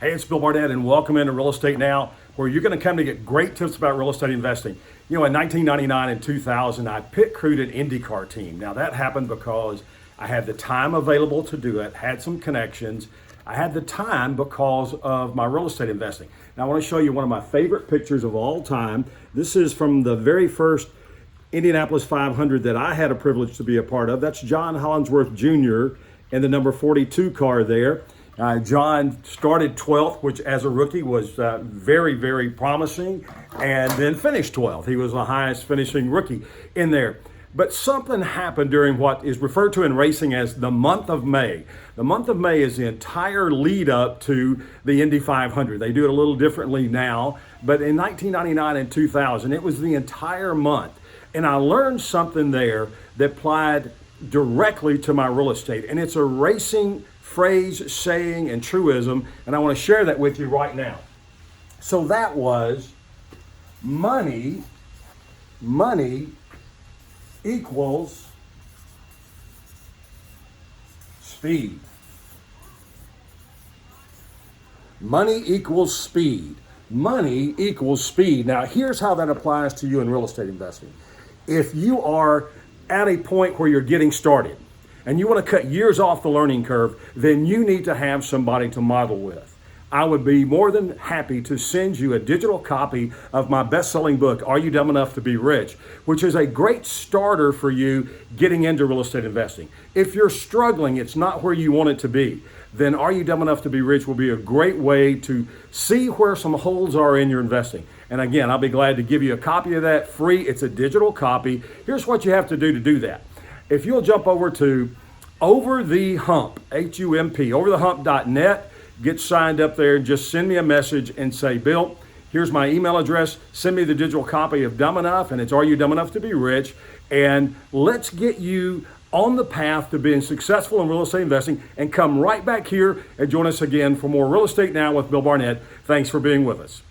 Hey, it's Bill Barnett, and welcome into Real Estate Now, where you're going to come to get great tips about real estate investing. You know, in 1999 and 2000, I pit crewed an Indy Car team. Now, that happened because I had the time available to do it, had some connections. I had the time because of my real estate investing. Now, I want to show you one of my favorite pictures of all time. This is from the very first Indianapolis 500 that I had a privilege to be a part of. That's John Hollingsworth Jr. in the number 42 car there. John started 12th, which as a rookie was very, very promising, and then finished 12th. He was the highest finishing rookie in there. But something happened during what is referred to in racing as the month of May. The month of May is the entire lead up to the Indy 500. They do it a little differently now, but in 1999 and 2000, it was the entire month. And I learned something there that applied directly to my real estate. And it's a racing phrase, saying, and truism, and I want to share that with you right now. So that was money equals speed. Money equals speed. Money equals speed. Now, here's how that applies to you in real estate investing. If you are at a point where you're getting started and you want to cut years off the learning curve, then you need to have somebody to model with. I would be more than happy to send you a digital copy of my best-selling book, Are You Dumb Enough to Be Rich?, which is a great starter for you getting into real estate investing. If you're struggling, it's not where you want it to be, then Are You Dumb Enough to Be Rich will be a great way to see where some holes are in your investing. And again, I'll be glad to give you a copy of that free. It's a digital copy. Here's what you have to do that. If you'll jump over to Over the Hump, H-U-M-P, overthehump.net, get signed up there and just send me a message and say, Bill, here's my email address. Send me the digital copy of Dumb Enough, and it's Are You Dumb Enough to Be Rich? And let's get you on the path to being successful in real estate investing, and come right back here and join us again for more Real Estate Now with Bill Barnett. Thanks for being with us.